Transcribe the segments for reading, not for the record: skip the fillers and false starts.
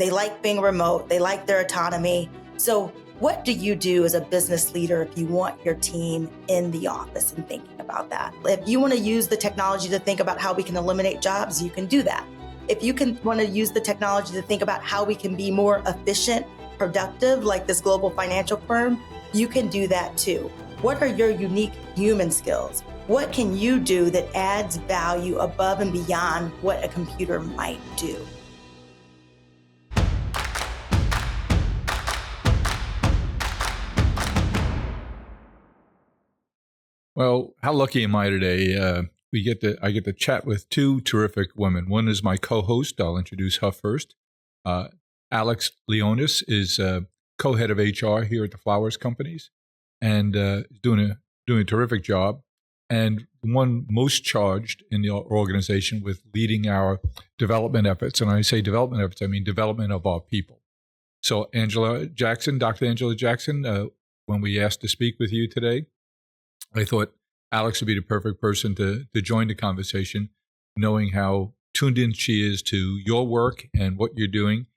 They like being remote. They like their autonomy. So what do you do as a business leader if you want your team in the office and thinking about that? If you want to use the technology to think about how we can eliminate jobs, you can do that. If you want to use the technology to think about how we can be more efficient, productive, like this global financial firm, you can do that too. What are your unique human skills? What can you do that adds value above and beyond what a computer might do? Well, how lucky am I today? I get to chat with two terrific women. One is my co-host. I'll introduce her first. Alex Lianos is co-head of HR here at the Flowers Companies, and is doing a terrific job. And one most charged in the organization with leading our development efforts. And when I say development efforts, I mean development of our people. So, Angela Jackson, Dr. Angela Jackson, when we asked to speak with you today, I thought Alex would be the perfect person to join the conversation, knowing how tuned in she is to your work and what you're doing,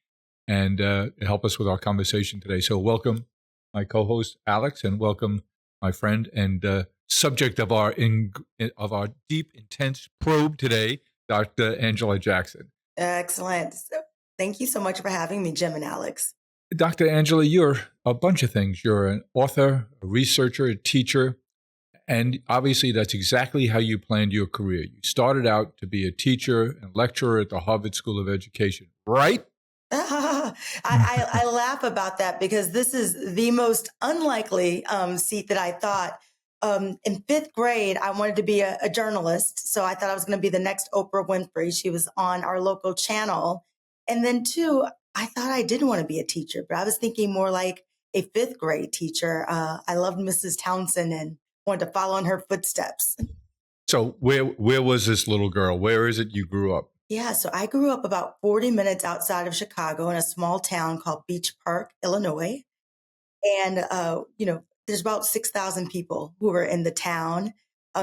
and help us with our conversation today. So welcome, my co-host Alex, and welcome my friend and subject of our deep, intense probe today, Dr. Angela Jackson. Excellent. So, thank you so much for having me, Jim and Alex. Dr. Angela, you're a bunch of things. You're an author, a researcher, a teacher. And obviously, that's exactly how you planned your career. You started out to be a teacher and lecturer at the Harvard School of Education, right? I laugh about that because this is the most unlikely seat that I thought. In fifth grade, I wanted to be a journalist. So I thought I was going to be the next Oprah Winfrey. She was on our local channel. And then two, I thought I didn't want to be a teacher, but I was thinking more like a fifth grade teacher. I loved Mrs. Townsend and wanted to follow in her footsteps. So where was this little girl? Where is it you grew up? Yeah, so I grew up about 40 minutes outside of Chicago in a small town called Beach Park, Illinois. And, there's about 6,000 people who were in the town.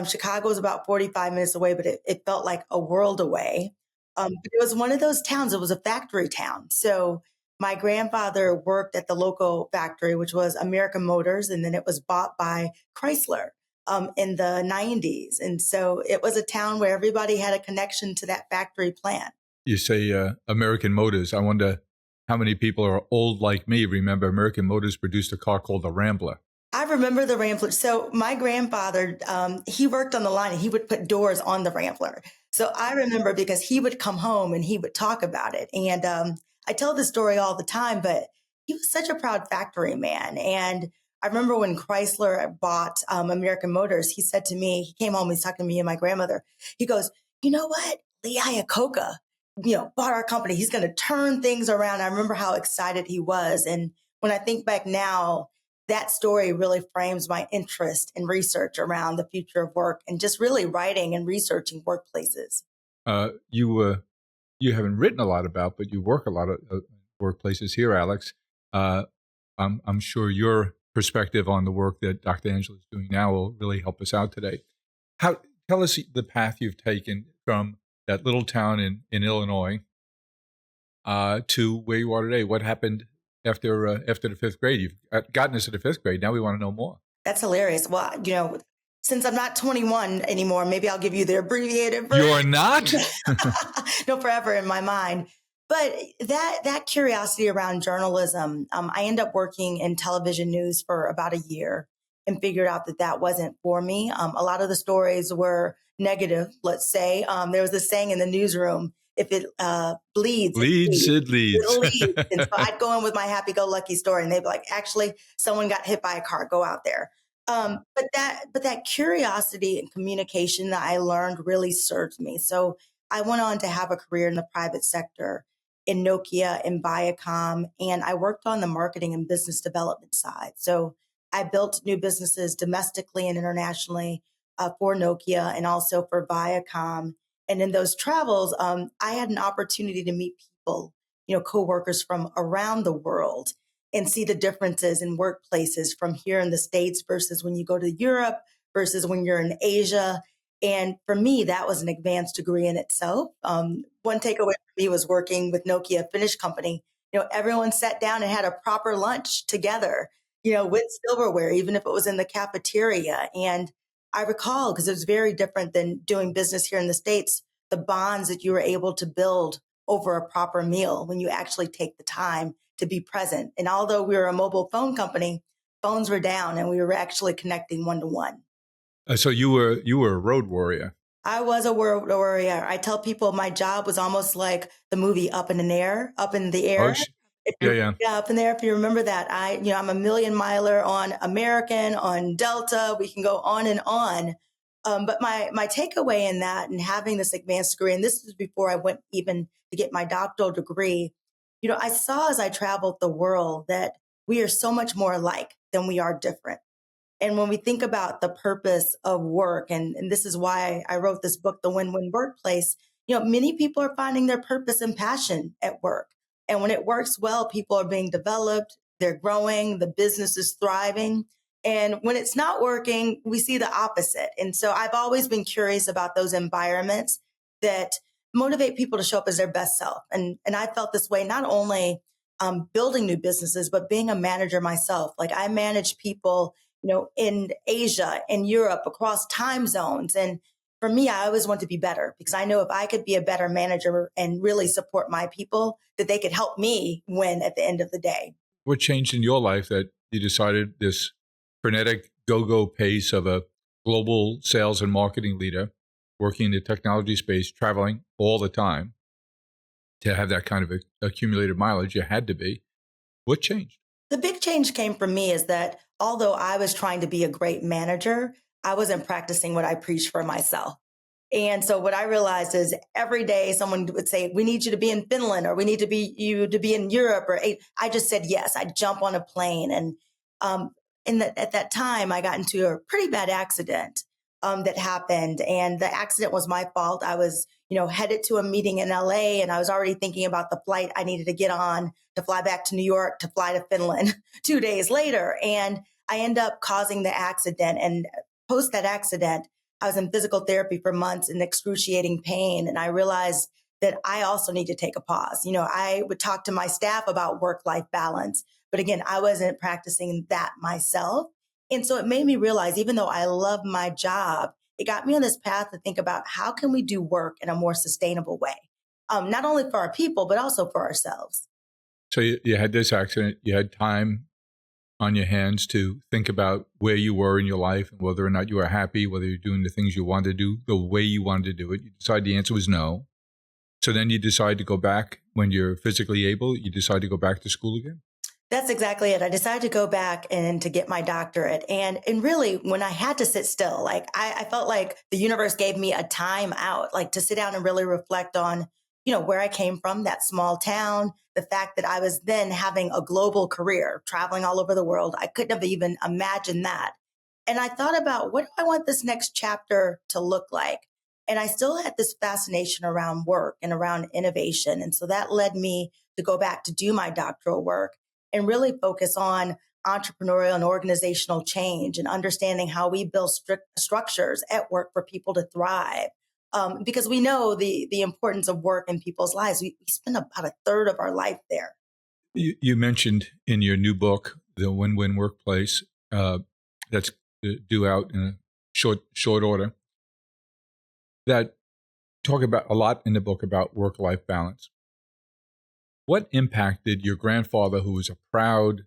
Chicago was about 45 minutes away, but it felt like a world away. But it was one of those towns. It was a factory town. So my grandfather worked at the local factory, which was American Motors, and then it was bought by Chrysler in the 90s. And so it was a town where everybody had a connection to that factory plant. You say American Motors. I wonder how many people are old like me remember American Motors produced a car called the Rambler. I remember the Rambler. So my grandfather, he worked on the line and he would put doors on the Rambler. So I remember because he would come home and he would talk about it. And I tell this story all the time, but he was such a proud factory man. And I remember when Chrysler bought American Motors, he said to me, he came home, he's talking to me and my grandmother. He goes, you know what? Lee Iacocca, bought our company. He's going to turn things around. I remember how excited he was. And when I think back now, that story really frames my interest in research around the future of work and just really writing and researching workplaces. You haven't written a lot about, but you work a lot of workplaces here, Alex. I'm sure your perspective on the work that Dr. Angela is doing now will really help us out today. Tell us the path you've taken from that little town in Illinois to where you are today. What happened after the fifth grade? You've gotten us to the fifth grade. Now we want to know more. That's hilarious. Well, since I'm not 21 anymore, maybe I'll give you the abbreviated version. You're not? No, forever in my mind. But that curiosity around journalism, I ended up working in television news for about a year and figured out that wasn't for me. A lot of the stories were negative, let's say. There was this saying in the newsroom, if it bleeds, it leads. It'll lead. And so I'd go in with my happy-go-lucky story, and they'd be like, actually, someone got hit by a car. Go out there. But that curiosity and communication that I learned really served me. So I went on to have a career in the private sector in Nokia and Viacom, and I worked on the marketing and business development side. So I built new businesses domestically and internationally for Nokia and also for Viacom. And in those travels, I had an opportunity to meet people, coworkers from around the world and see the differences in workplaces from here in the States versus when you go to Europe versus when you're in Asia. And for me, that was an advanced degree in itself. One takeaway for me was working with Nokia, a Finnish company. everyone sat down and had a proper lunch together, with silverware, even if it was in the cafeteria. And I recall, because it was very different than doing business here in the States, the bonds that you were able to build over a proper meal when you actually take the time to be present. And although we were a mobile phone company, phones were down and we were actually connecting one to one. So you were a road warrior. I was a world warrior. I tell people my job was almost like the movie Up in the Oh, Air. If yeah, you, yeah. yeah, Up in there. If you remember that, I'm a million miler on American, on Delta. We can go on and on. But my takeaway in that, and having this advanced degree, and this is before I went even to get my doctoral degree, I saw as I traveled the world that we are so much more alike than we are different. And when we think about the purpose of work, and this is why I wrote this book, The Win-Win Workplace, many people are finding their purpose and passion at work. And when it works well, people are being developed, they're growing, the business is thriving. And when it's not working, we see the opposite. And so I've always been curious about those environments that motivate people to show up as their best self. And I felt this way, not only building new businesses, but being a manager myself. Like I manage people in Asia, in Europe, across time zones. And for me, I always want to be better because I know if I could be a better manager and really support my people, that they could help me win at the end of the day. What changed in your life that you decided this frenetic go-go pace of a global sales and marketing leader working in the technology space, traveling all the time to have that kind of accumulated mileage? You had to be. What changed? The big change came from me is that although I was trying to be a great manager, I wasn't practicing what I preach for myself. And so what I realized is every day someone would say, we need you to be in Finland or we need to be you to be in Europe I just said, yes, I'd jump on a plane. And um, at that time, I got into a pretty bad accident that happened. And the accident was my fault. I was, headed to a meeting in LA and I was already thinking about the flight I needed to get on to fly back to New York to fly to Finland 2 days later. And I end up causing the accident. And post that accident, I was in physical therapy for months in excruciating pain. And I realized that I also need to take a pause. I would talk to my staff about work-life balance, but again, I wasn't practicing that myself. And so it made me realize, even though I love my job, it got me on this path to think about how can we do work in a more sustainable way, not only for our people, but also for ourselves. So you had this accident. You had time on your hands to think about where you were in your life and whether or not you were happy, whether you're doing the things you wanted to do, the way you wanted to do it. You decided the answer was no. So then you decide to go back when you're physically able. You decide to go back to school again. That's exactly it. I decided to go back and to get my doctorate. And really, when I had to sit still, like I felt like the universe gave me a time out, like to sit down and really reflect on, where I came from, that small town, the fact that I was then having a global career, traveling all over the world. I couldn't have even imagined that. And I thought about what do I want this next chapter to look like? And I still had this fascination around work and around innovation. And so that led me to go back to do my doctoral work and really focus on entrepreneurial and organizational change and understanding how we build structures at work for people to thrive. Because we know the importance of work in people's lives. We spend about a third of our life there. You mentioned in your new book, The Win-Win Workplace, that's due out in a short order, that talk about a lot in the book about work-life balance. What impact did your grandfather, who was a proud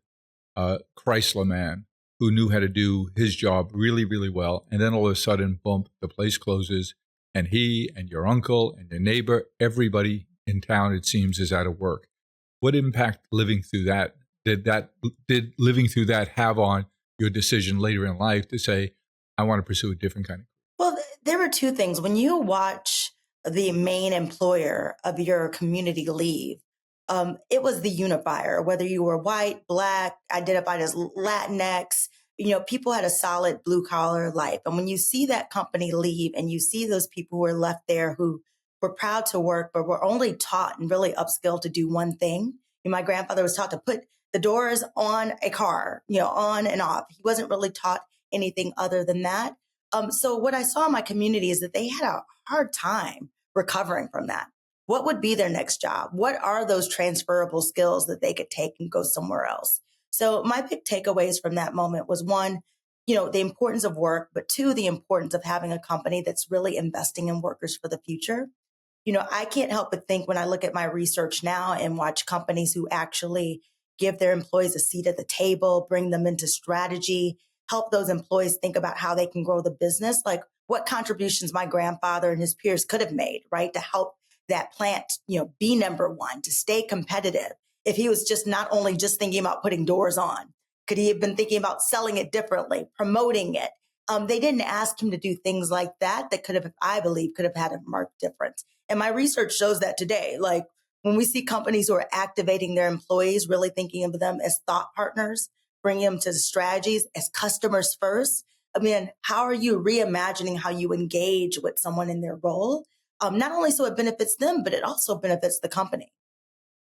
Chrysler man, who knew how to do his job really, really well, and then all of a sudden, boom, the place closes, and he and your uncle and your neighbor, everybody in town, it seems, is out of work. What impact living through that did living through that have on your decision later in life to say, I want to pursue a different kind of? Well, there were two things. When you watch the main employer of your community leave, it was the unifier, whether you were white, black, identified as Latinx, people had a solid blue collar life. And when you see that company leave and you see those people who are left there who were proud to work, but were only taught and really upskilled to do one thing. My grandfather was taught to put the doors on a car, on and off. He wasn't really taught anything other than that. So what I saw in my community is that they had a hard time recovering from that. what would be their next job? What are those transferable skills that they could take and go somewhere else? So my big takeaways from that moment was one, the importance of work, but two, the importance of having a company that's really investing in workers for the future. I can't help but think when I look at my research now and watch companies who actually give their employees a seat at the table, bring them into strategy, help those employees think about how they can grow the business, like what contributions my grandfather and his peers could have made, right, to help that plant, be number one, to stay competitive. If he was just not only just thinking about putting doors on, could he have been thinking about selling it differently, promoting it? They didn't ask him to do things like that could have, I believe, could have had a marked difference. And my research shows that today, like when we see companies who are activating their employees, really thinking of them as thought partners, bringing them to the strategies as customers first. I mean, how are you reimagining how you engage with someone in their role? Not only so it benefits them, but it also benefits the company.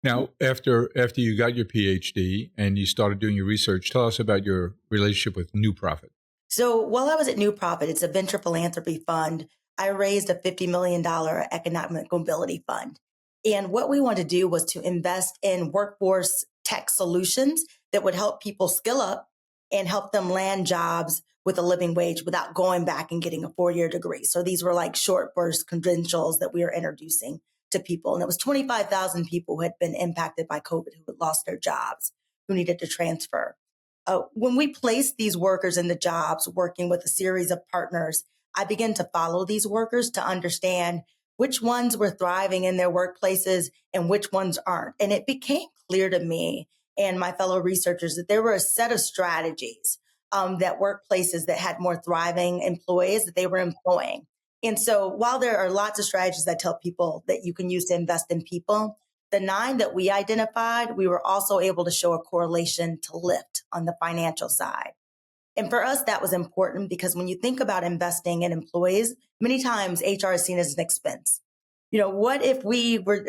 Now, after you got your PhD and you started doing your research, tell us about your relationship with New Profit. So while I was at New Profit, it's a venture philanthropy fund. I raised a $50 million economic mobility fund. And what we wanted to do was to invest in workforce tech solutions that would help people skill up and help them land jobs with a living wage without going back and getting a 4-year degree. So these were like short burst credentials that we were introducing to people. And it was 25,000 people who had been impacted by COVID, who had lost their jobs, who needed to transfer. When we placed these workers in the jobs, working with a series of partners, I began to follow these workers to understand which ones were thriving in their workplaces and which ones aren't. And it became clear to me and my fellow researchers that there were a set of strategies that workplaces that had more thriving employees that they were employing. And so while there are lots of strategies I tell people that you can use to invest in people, the 9 that we identified, we were also able to show a correlation to lift on the financial side. And for us, that was important because when you think about investing in employees, many times HR is seen as an expense. What if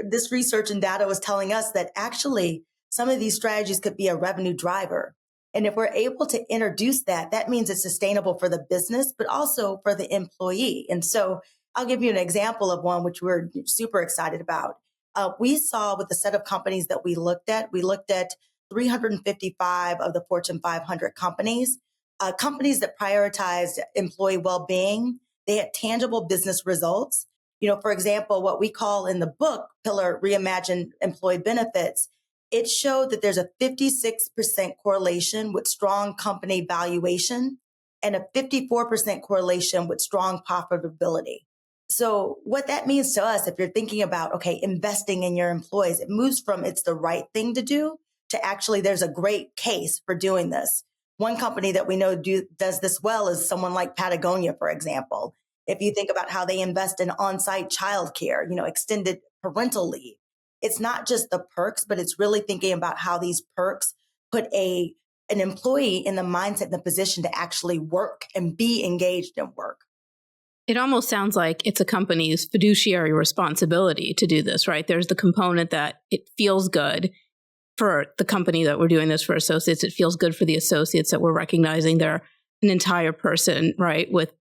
this research and data was telling us that actually some of these strategies could be a revenue driver? And if we're able to introduce that, that means it's sustainable for the business, but also for the employee. And so I'll give you an example of one which we're super excited about. We saw with the set of companies that we looked at 355 of the Fortune 500 companies, companies that prioritized employee well-being. They had tangible business results. For example, what we call in the book, Pillar Reimagine Employee Benefits, it showed that there's a 56% correlation with strong company valuation and a 54% correlation with strong profitability. So what that means to us, if you're thinking about, okay, investing in your employees, it moves from it's the right thing to do to actually there's a great case for doing this. One company that we know does this well is someone like Patagonia, for example. If you think about how they invest in on-site childcare, extended parental leave, it's not just the perks, but it's really thinking about how these perks put an employee in the mindset and the position to actually work and be engaged in work. It almost sounds like it's a company's fiduciary responsibility to do this, right? There's the component that it feels good for the company that we're doing this for associates. It feels good for the associates that we're recognizing they're an entire person, right? With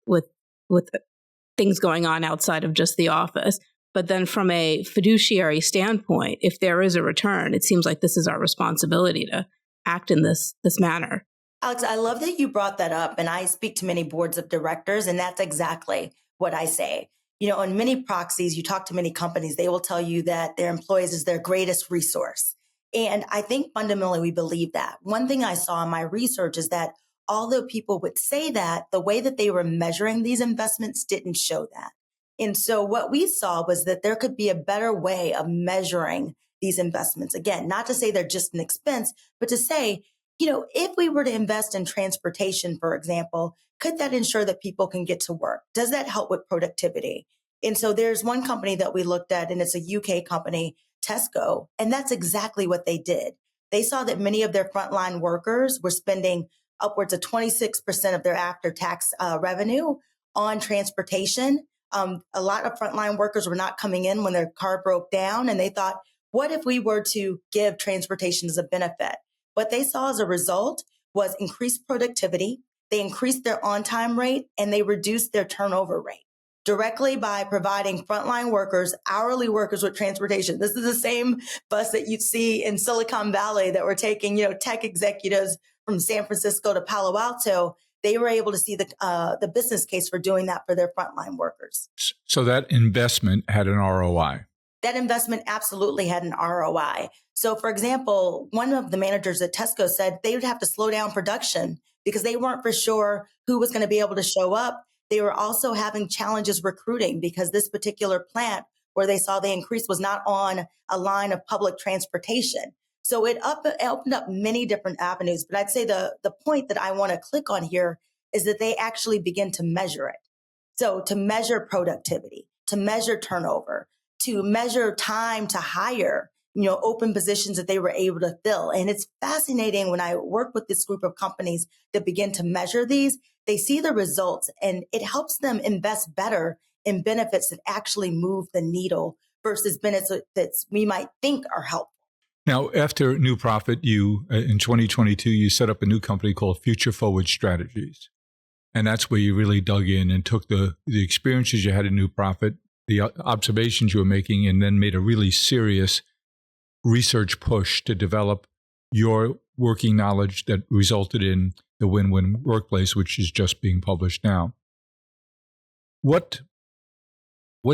things going on outside of just the office. But then from a fiduciary standpoint, if there is a return, it seems like this is our responsibility to act in this manner. Alex, I love that you brought that up. And I speak to many boards of directors, and that's exactly what I say. On many proxies, you talk to many companies, they will tell you that their employees is their greatest resource. And I think fundamentally we believe that. One thing I saw in my research is that although people would say that, the way that they were measuring these investments didn't show that. And so what we saw was that there could be a better way of measuring these investments. Again, not to say they're just an expense, but to say, if we were to invest in transportation, for example, could that ensure that people can get to work? Does that help with productivity? And so there's one company that we looked at, and it's a UK company, Tesco, and that's exactly what they did. They saw that many of their frontline workers were spending upwards of 26% of their after-tax revenue on transportation. A lot of frontline workers were not coming in when their car broke down, and they thought, what if we were to give transportation as a benefit? What they saw as a result was increased productivity. They increased their on-time rate and they reduced their turnover rate directly by providing frontline workers, hourly workers with transportation. This is the same bus that you'd see in Silicon Valley that were taking, tech executives from San Francisco to Palo Alto. They were able to see the business case for doing that for their frontline workers. So that investment had an ROI. That investment absolutely had an ROI. So, for example, one of the managers at Tesco said they would have to slow down production because they weren't for sure who was going to be able to show up. They were also having challenges recruiting because this particular plant where they saw the increase was not on a line of public transportation. So it opened up many different avenues. But I'd say the point that I want to click on here is that they actually begin to measure it. So to measure productivity, to measure turnover, to measure time to hire, open positions that they were able to fill. And it's fascinating when I work with this group of companies that begin to measure these, they see the results and it helps them invest better in benefits that actually move the needle versus benefits that we might think are helpful. Now, after New Profit, you, in 2022, you set up a new company called Future Forward Strategies. And that's where you really dug in and took the experiences you had in New Profit, the observations you were making, and then made a really serious research push to develop your working knowledge that resulted in the Win-Win Workplace, which is just being published now. What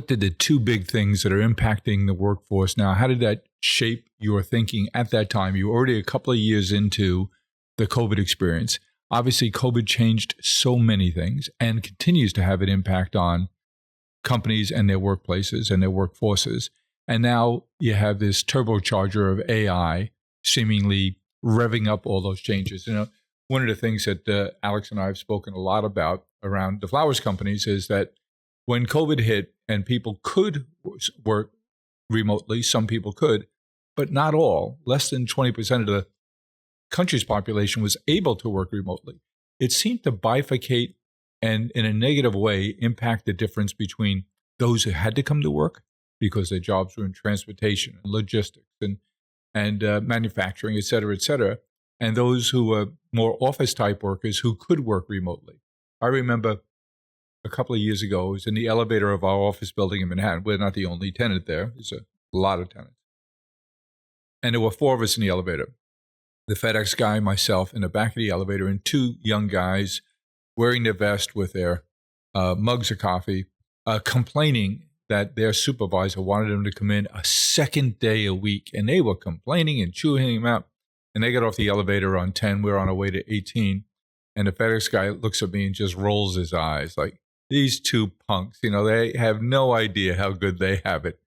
did the two big things that are impacting the workforce now, how did that shape your thinking at that time? You were already a couple of years into the COVID experience. Obviously, COVID changed so many things and continues to have an impact on companies and their workplaces and their workforces. And now you have this turbocharger of AI seemingly revving up all those changes. One of the things that Alex and I have spoken a lot about around the flowers companies is that when COVID hit and people could work remotely, some people could, but not all. Less than 20% of the country's population was able to work remotely. It seemed to bifurcate and in a negative way impact the difference between those who had to come to work because their jobs were in transportation and logistics and manufacturing, et cetera, and those who were more office type workers who could work remotely. I remember a couple of years ago, I was in the elevator of our office building in Manhattan. We're not the only tenant there. There's a lot of tenants. And there were four of us in the elevator. The FedEx guy, myself, in the back of the elevator, and two young guys wearing their vest with their mugs of coffee, complaining that their supervisor wanted them to come in a second day a week. And they were complaining and chewing him out. And they got off the elevator on 10. We're on our way to 18. And the FedEx guy looks at me and just rolls his eyes like, these two punks, they have no idea how good they have it.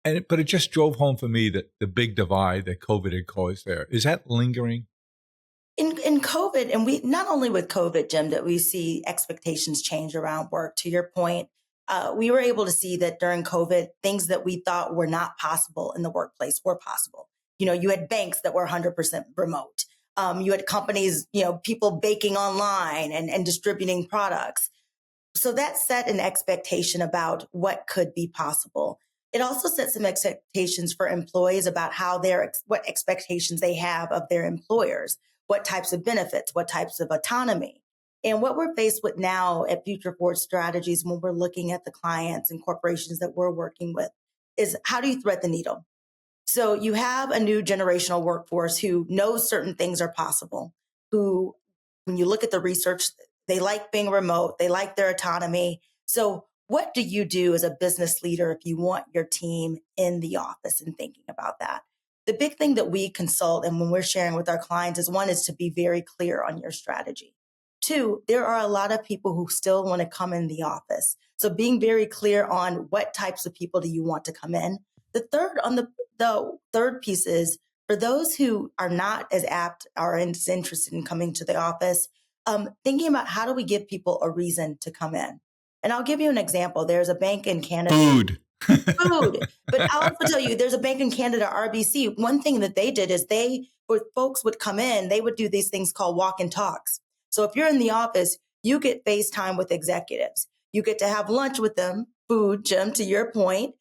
But it just drove home for me that the big divide that COVID had caused there. Is that lingering? In COVID, and we not only with COVID, Jim, that we see expectations change around work. To your point, we were able to see that during COVID, things that we thought were not possible in the workplace were possible. You had banks that were 100% remote. You had companies, people baking online and distributing products. So that set an expectation about what could be possible. It also set some expectations for employees about what expectations they have of their employers, what types of benefits, what types of autonomy. And what we're faced with now at Future Forward Strategies when we're looking at the clients and corporations that we're working with is how do you thread the needle? So you have a new generational workforce who knows certain things are possible, who, when you look at the research, they like being remote, they like their autonomy. So what do you do as a business leader if you want your team in the office and thinking about that? The big thing that we consult and when we're sharing with our clients is one is to be very clear on your strategy. Two, there are a lot of people who still want to come in the office. So being very clear on what types of people do you want to come in. The third piece is for those who are not as apt or as interested in coming to the office, thinking about how do we give people a reason to come in. And I'll give you an example. There's a bank in Canada. Food. But I'll also tell you, there's a bank in Canada, RBC. One thing that they did is folks would come in, they would do these things called walk and talks. So if you're in the office, you get FaceTime with executives. You get to have lunch with them, food, Jim, to your point.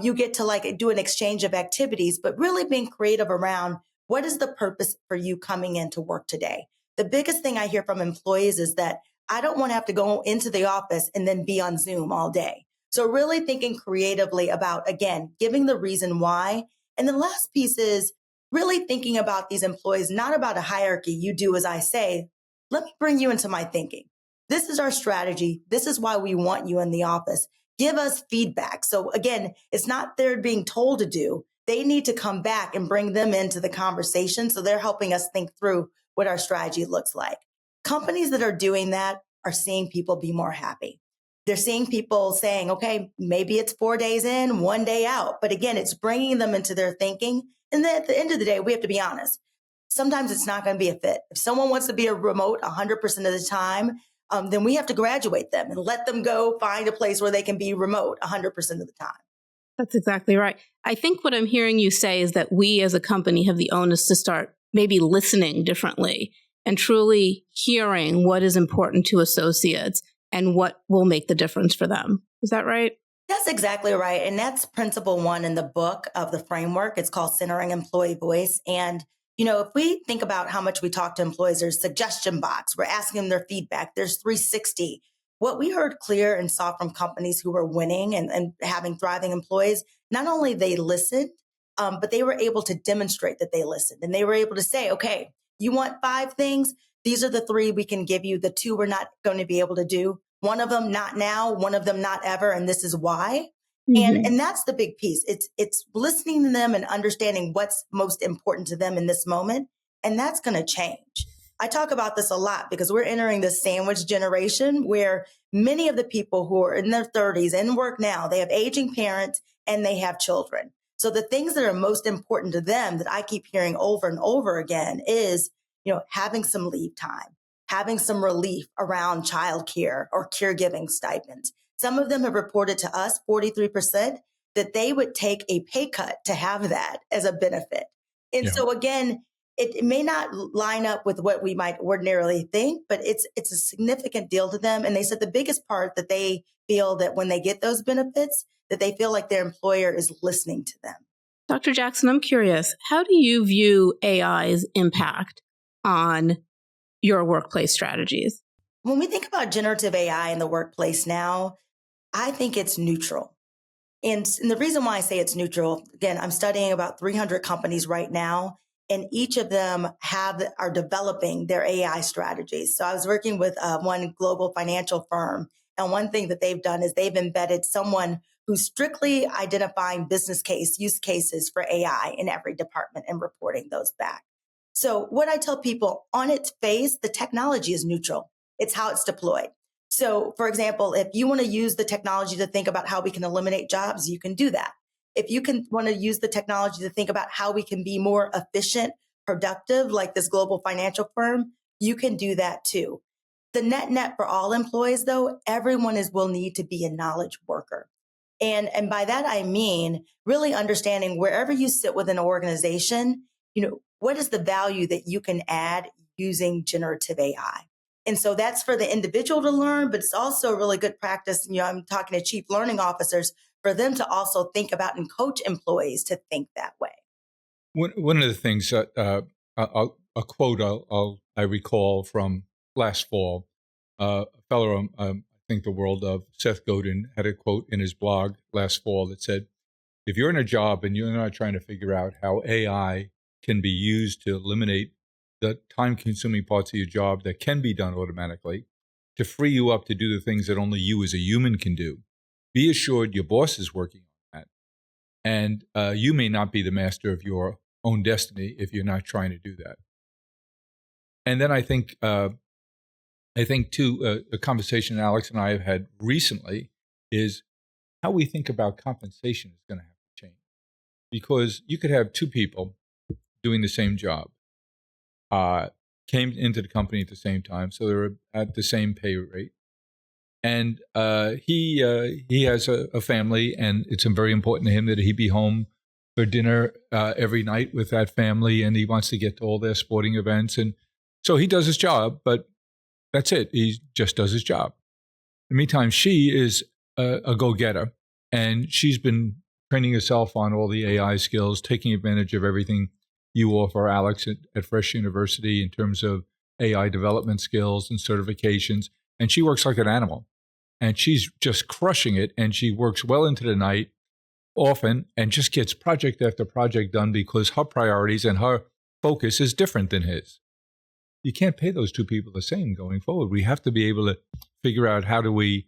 You get to do an exchange of activities, but really being creative around what is the purpose for you coming into work today? The biggest thing I hear from employees is that I don't want to have to go into the office and then be on Zoom all day. So really thinking creatively about, again, giving the reason why. And the last piece is really thinking about these employees, not about a hierarchy. You do as I say. Let me bring you into my thinking. This is our strategy. This is why we want you in the office. Give us feedback. So again, it's not they're being told to do. They need to come back and bring them into the conversation. So they're helping us think through what our strategy looks like. Companies that are doing that are seeing people be more happy. They're seeing people saying, okay, maybe it's 4 days in, 1 day out. But again, it's bringing them into their thinking. And then at the end of the day, we have to be honest. Sometimes it's not going to be a fit. If someone wants to be a remote 100% of the time, then we have to graduate them and let them go find a place where they can be remote 100% of the time. That's exactly right. I think what I'm hearing you say is that we as a company have the onus to start maybe listening differently and truly hearing what is important to associates and what will make the difference for them. Is that right? That's exactly right. And that's principle 1 in the book of the framework. It's called Centering Employee Voice. And, if we think about how much we talk to employees, there's suggestion box. We're asking them their feedback. There's 360. What we heard clear and saw from companies who were winning and having thriving employees, not only they listened, but they were able to demonstrate that they listened. And they were able to say, okay, you want 5 things? These are the 3 we can give you. The 2 we're not going to be able to do. One of them, not now. One of them, not ever. And this is why. And that's the big piece. It's listening to them and understanding what's most important to them in this moment. And that's going to change. I talk about this a lot because we're entering the sandwich generation where many of the people who are in their 30s and work now, they have aging parents and they have children. So the things that are most important to them that I keep hearing over and over again is, having some leave time, having some relief around childcare or caregiving stipends. Some of them have reported to us, 43%, that they would take a pay cut to have that as a benefit. And so again, it may not line up with what we might ordinarily think, but it's a significant deal to them. And they said the biggest part that they feel that when they get those benefits, that they feel like their employer is listening to them. Dr. Jackson, I'm curious, how do you view AI's impact on your workplace strategies? When we think about generative AI in the workplace now, I think it's neutral. And the reason why I say it's neutral, again, I'm studying about 300 companies right now, and each of them are developing their AI strategies. So I was working with one global financial firm, and one thing that they've done is they've embedded someone who's strictly identifying business use cases for AI in every department and reporting those back. So what I tell people, on its face, the technology is neutral. It's how it's deployed. So, for example, if you want to use the technology to think about how we can eliminate jobs, you can do that. If you want to use the technology to think about how we can be more efficient, productive, like this global financial firm, you can do that too. The net for all employees, though, everyone will need to be a knowledge worker. And by that, I mean really understanding wherever you sit within an organization, what is the value that you can add using generative AI? And so that's for the individual to learn, but it's also really good practice. I'm talking to chief learning officers for them to also think about and coach employees to think that way. One of the things that a quote I recall from last fall, a fellow I think the world of, Seth Godin, had a quote in his blog last fall that said, if you're in a job and you're not trying to figure out how AI can be used to eliminate the time-consuming parts of your job that can be done automatically, to free you up to do the things that only you as a human can do, be assured your boss is working on that. And you may not be the master of your own destiny if you're not trying to do that. And then I think too, a conversation Alex and I have had recently is how we think about compensation is going to have to change. Because you could have 2 people doing the same job, came into the company at the same time, so they're at the same pay rate. And he has a family, and it's very important to him that he be home for dinner every night with that family, and he wants to get to all their sporting events. And so he does his job, but that's it. He just does his job. In the meantime, she is a go-getter, and she's been training herself on all the AI skills, taking advantage of everything you offer, Alex, at Fresh University in terms of AI development skills and certifications. and she works like an animal. And she's just crushing it, and she works well into the night often and just gets project after project done because her priorities and her focus is different than his. You can't pay those two people the same going forward. We have to be able to figure out how do we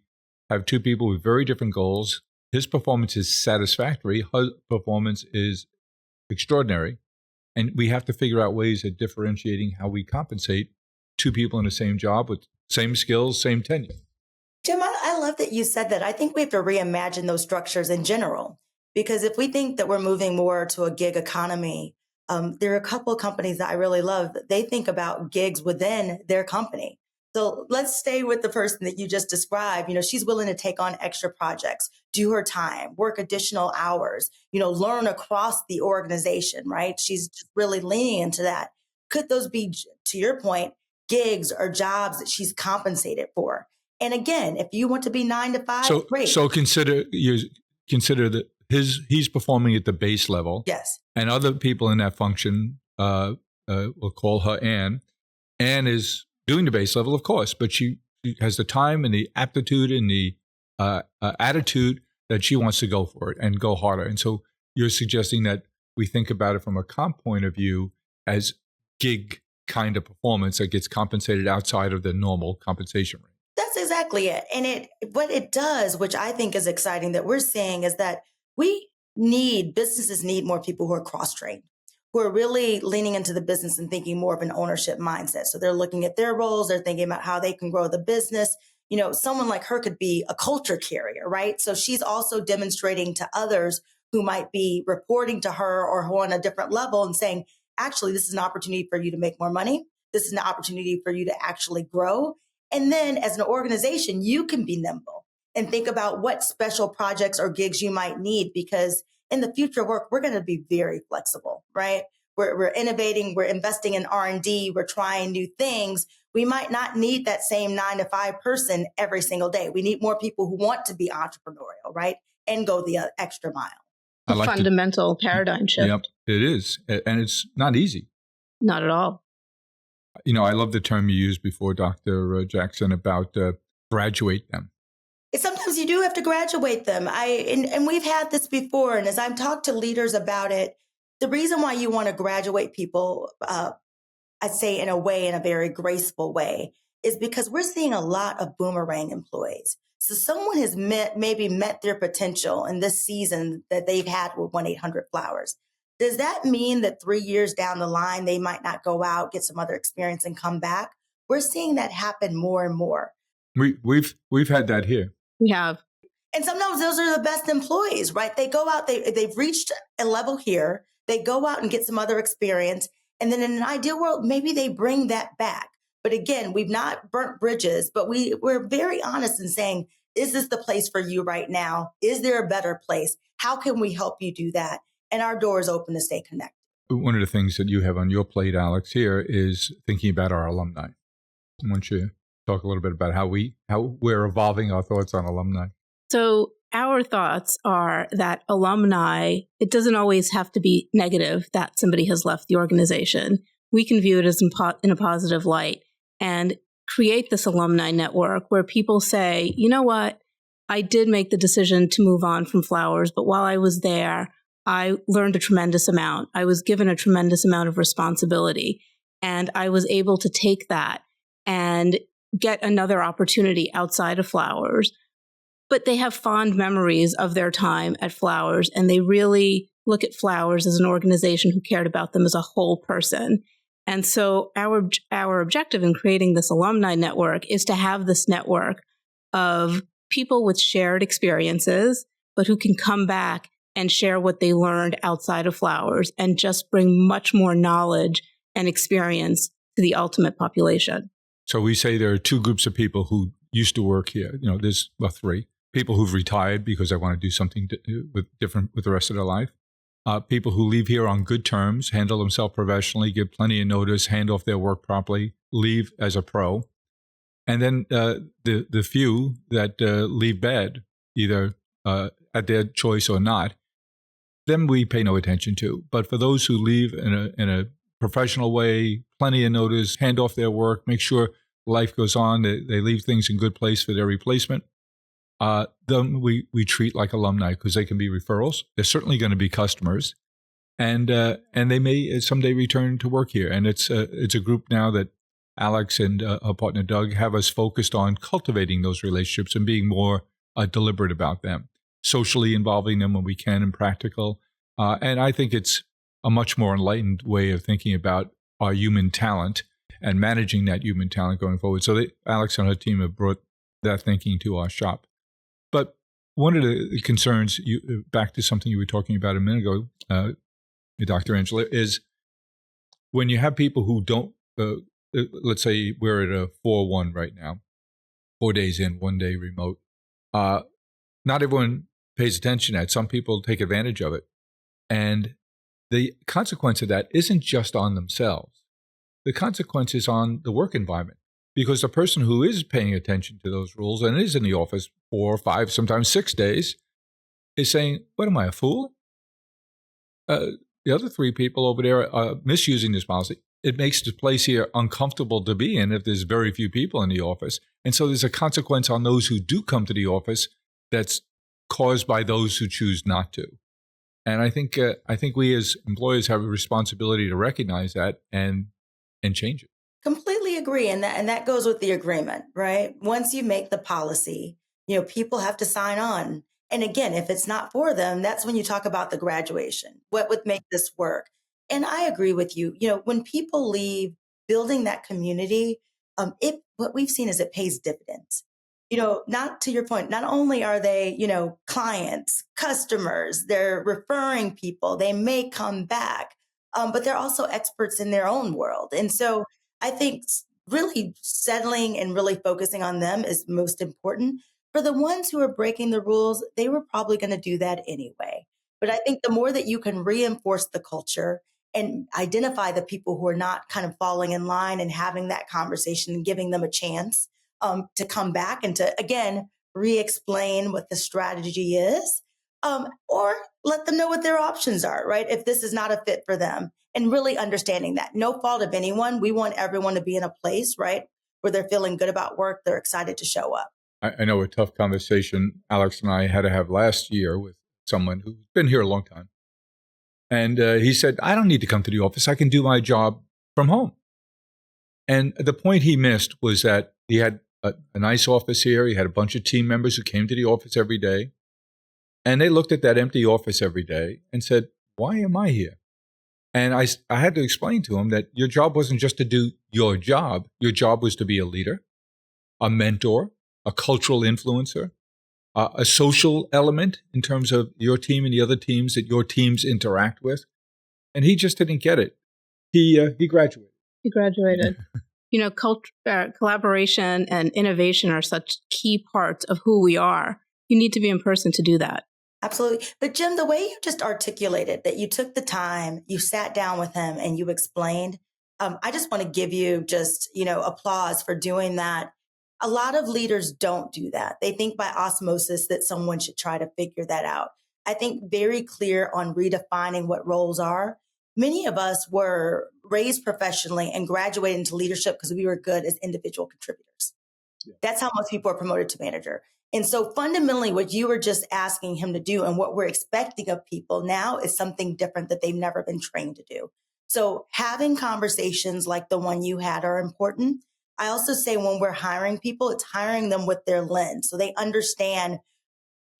have two people with very different goals. His performance is satisfactory. Her performance is extraordinary. And we have to figure out ways of differentiating how we compensate two people in the same job with same skills, same tenure. Jim, I love that you said that. I think we have to reimagine those structures in general, because if we think that we're moving more to a gig economy, there are a couple of companies that I really love. They think about gigs within their company. So let's stay with the person that you just described. She's willing to take on extra projects, do her time, work additional hours, learn across the organization, right? She's just really leaning into that. Could those be, to your point, gigs or jobs that she's compensated for? And again, if you want to be 9 to 5, great. So consider that he's performing at the base level. Yes. And other people in that function, we'll call her Anne. Anne is doing the base level, of course, but she has the time and the aptitude and the attitude that she wants to go for it and go harder. And so you're suggesting that we think about it from a comp point of view as gig kind of performance that gets compensated outside of the normal compensation rate. That's exactly it. And what it does, which I think is exciting that we're seeing, is that businesses need more people who are cross-trained, who are really leaning into the business and thinking more of an ownership mindset. So they're looking at their roles, they're thinking about how they can grow the business. Someone like her could be a culture carrier, right? So she's also demonstrating to others who might be reporting to her or who are on a different level and saying, actually, this is an opportunity for you to make more money. This is an opportunity for you to actually grow. And then as an organization, you can be nimble and think about what special projects or gigs you might need, because in the future of work, we're going to be very flexible, right? We're innovating, we're investing in R&D, we're trying new things. We might not need that same 9 to 5 person every single day. We need more people who want to be entrepreneurial, right? And go the extra mile. A fundamental paradigm shift. Yep, it is. And it's not easy. Not at all. I love the term you used before, Dr. Jackson, about graduate them. Sometimes you do have to graduate them. And we've had this before. And as I've talked to leaders about it, the reason why you want to graduate people, I'd say in a very graceful way, is because we're seeing a lot of boomerang employees. So someone has maybe met their potential in this season that they've had with 1-800-Flowers. Does that mean that 3 years down the line, they might not go out, get some other experience and come back? We're seeing that happen more and more. We've had that here. We have. And sometimes those are the best employees, right? They go out, they've reached a level here. They go out and get some other experience. And then in an ideal world, maybe they bring that back. But again, we've not burnt bridges, but we're very honest in saying, is this the place for you right now? Is there a better place? How can we help you do that? And our door is open to stay connected. One of the things that you have on your plate, Alex, here is thinking about our alumni. I want you to talk a little bit about how we're evolving our thoughts on alumni. So our thoughts are that alumni, it doesn't always have to be negative that somebody has left the organization. We can view it as in a positive light and create this alumni network where people say, you know what, I did make the decision to move on from Flowers, but while I was there, I learned a tremendous amount. I was given a tremendous amount of responsibility, and I was able to take that and get another opportunity outside of Flowers. But they have fond memories of their time at Flowers, and they really look at Flowers as an organization who cared about them as a whole person. And so our objective in creating this alumni network is to have this network of people with shared experiences, but who can come back and share what they learned outside of Flowers and just bring much more knowledge and experience to the ultimate population. So we say there are two groups of people who used to work here. There's three. People who've retired because they want to do something different with the rest of their life. People who leave here on good terms, handle themselves professionally, give plenty of notice, hand off their work properly, leave as a pro. And then the few that leave bad, either at their choice or not, them we pay no attention to. But for those who leave in a professional way, plenty of notice, hand off their work, make sure life goes on, they leave things in good place for their replacement. Them we treat like alumni because they can be referrals. They're certainly going to be customers, and they may someday return to work here. And it's a group now that Alex and her partner Doug have us focused on cultivating those relationships and being more deliberate about them, socially involving them when we can and practical. And I think it's a much more enlightened way of thinking about our human talent and managing that human talent going forward. So Alex and her team have brought that thinking to our shop. But one of the concerns, back to something you were talking about a minute ago, Dr. Angela, is when you have people who don't, let's say we're at a 4-1 right now, 4 days in, 1 day remote. Not everyone pays attention to that. Some people take advantage of it. And the consequence of that isn't just on themselves. The consequence is on the work environment. Because the person who is paying attention to those rules and is in the office 4 or 5, sometimes 6 days, is saying, what am I, a fool? The other 3 people over there are misusing this policy. It makes the place here uncomfortable to be in if there's very few people in the office. And so there's a consequence on those who do come to the office that's caused by those who choose not to. And I think we as employers have a responsibility to recognize that and change it. Completely agree. And that goes with the agreement, right? Once you make the policy, people have to sign on. And again, if it's not for them, that's when you talk about the graduation. What would make this work? And I agree with you. When people leave building that community, what we've seen is it pays dividends. Not to your point, not only are they, clients, customers, they're referring people, they may come back, but they're also experts in their own world. And so I think really settling and really focusing on them is most important. For the ones who are breaking the rules, they were probably going to do that anyway. But I think the more that you can reinforce the culture and identify the people who are not kind of falling in line and having that conversation and giving them a chance to come back and to, again, re-explain what the strategy is, or let them know what their options are, right? If this is not a fit for them. And really understanding that no fault of anyone. We want everyone to be in a place, right, where they're feeling good about work. They're excited to show up. I know a tough conversation Alex and I had to have last year with someone who's been here a long time. And he said, I don't need to come to the office. I can do my job from home. And the point he missed was that he had a nice office here. He had a bunch of team members who came to the office every day. And they looked at that empty office every day and said, why am I here? And I had to explain to him that your job wasn't just to do your job. Your job was to be a leader, a mentor, a cultural influencer, a social element in terms of your team and the other teams that your teams interact with. And he just didn't get it. He graduated. He graduated. Collaboration and innovation are such key parts of who we are. You need to be in person to do that. Absolutely. But Jim, the way you just articulated that you took the time, you sat down with him and you explained, I just want to give you just, applause for doing that. A lot of leaders don't do that. They think by osmosis that someone should try to figure that out. I think very clear on redefining what roles are. Many of us were raised professionally and graduated into leadership because we were good as individual contributors. Yeah. That's how most people are promoted to manager. And so fundamentally, what you were just asking him to do and what we're expecting of people now is something different that they've never been trained to do. So having conversations like the one you had are important. I also say when we're hiring people, it's hiring them with their lens. So they understand,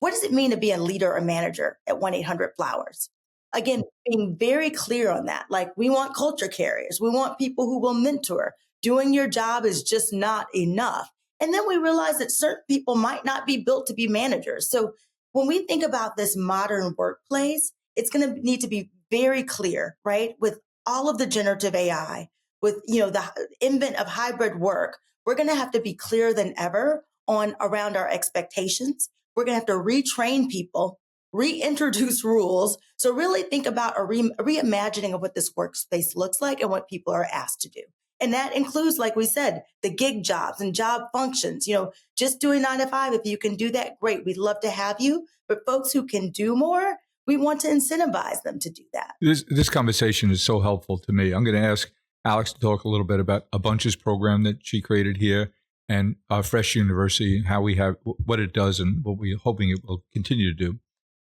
what does it mean to be a leader or manager at 1-800-Flowers? Again, being very clear on that. Like, we want culture carriers. We want people who will mentor. Doing your job is just not enough. And then we realize that certain people might not be built to be managers. So when we think about this modern workplace, it's going to need to be very clear, right? With all of the generative AI, with, the invent of hybrid work, we're going to have to be clearer than ever around our expectations. We're going to have to retrain people, reintroduce rules. So really think about a reimagining of what this workspace looks like and what people are asked to do. And that includes, like we said, the gig jobs and job functions, just doing 9 to 5. If you can do that, great. We'd love to have you. But folks who can do more, we want to incentivize them to do that. This conversation is so helpful to me. I'm going to ask Alex to talk a little bit about a Bunches program that she created here and Fresh University, how we have what it does and what we're hoping it will continue to do.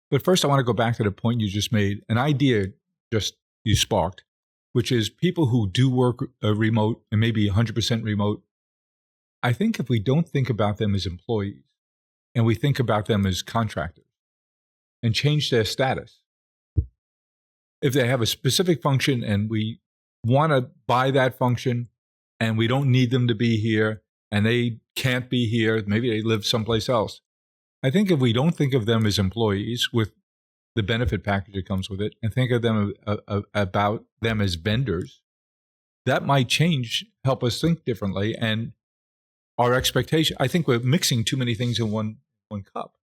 But first, I want to go back to the point you just made, an idea just you sparked, which is people who do work remote and maybe 100% remote. I think if we don't think about them as employees and we think about them as contractors and change their status, if they have a specific function and we want to buy that function and we don't need them to be here and they can't be here, maybe they live someplace else. I think if we don't think of them as employees with the benefit package that comes with it and think of them about them as vendors, that might help us think differently. And our expectation, I think we're mixing too many things in one cup.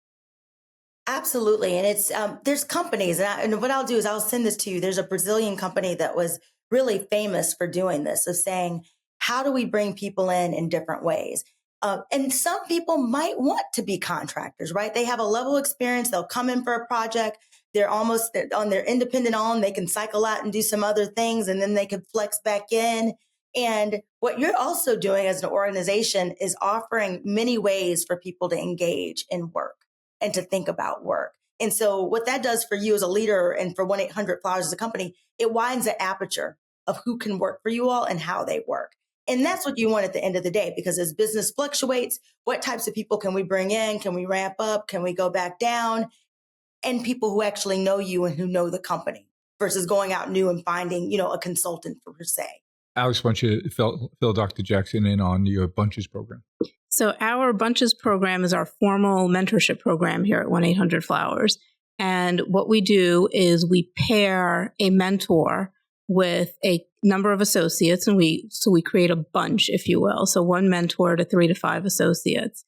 Absolutely. And it's, there's companies, and what I'll do is I'll send this to you. There's a Brazilian company that was really famous for doing this, of saying, how do we bring people in different ways? And some people might want to be contractors, right? They have a level of experience. They'll come in for a project. They're on their independent own. They can cycle out and do some other things, and then they can flex back in. And what you're also doing as an organization is offering many ways for people to engage in work and to think about work. And so what that does for you as a leader and for 1-800-Flowers as a company, it widens the aperture of who can work for you all and how they work. And that's what you want at the end of the day, because as business fluctuates, what types of people can we bring in? Can we ramp up? Can we go back down? And people who actually know you and who know the company versus going out new and finding, a consultant per se. Alex, why don't you fill Dr. Jackson in on your Bunches program? So our Bunches program is our formal mentorship program here at 1-800-Flowers. And what we do is we pair a mentor with a number of associates, and we create a bunch, if you will. So one mentor to 3 to 5 associates.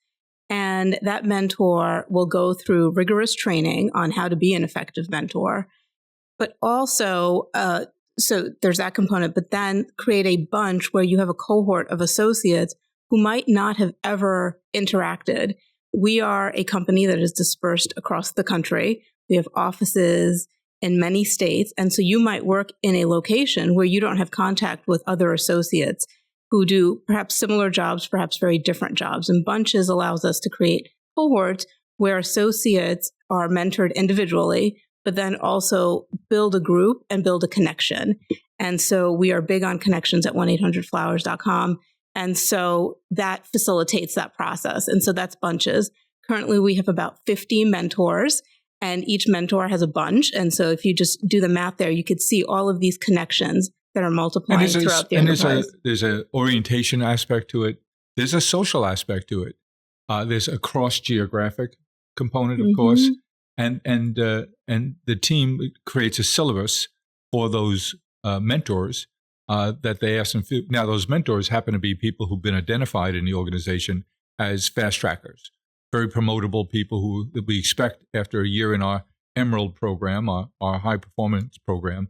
And that mentor will go through rigorous training on how to be an effective mentor, but also, so there's that component, but then create a bunch where you have a cohort of associates who might not have ever interacted. We are a company that is dispersed across the country. We have offices in many states. And so you might work in a location where you don't have contact with other associates who do perhaps similar jobs, perhaps very different jobs. And Bunches allows us to create cohorts where associates are mentored individually, but then also build a group and build a connection. And so we are big on connections at 1-800-Flowers.com. And so that facilitates that process. And so that's Bunches. Currently, we have about 50 mentors, and each mentor has a bunch. And so if you just do the math there, you could see all of these connections that are multiplying throughout the enterprise. There's an orientation aspect to it. There's a social aspect to it. There's a cross-geographic component, of course. And the team creates a syllabus for those mentors that they ask them to. Now, those mentors happen to be people who've been identified in the organization as fast trackers, very promotable people who we expect after a year in our Emerald program, our high performance program,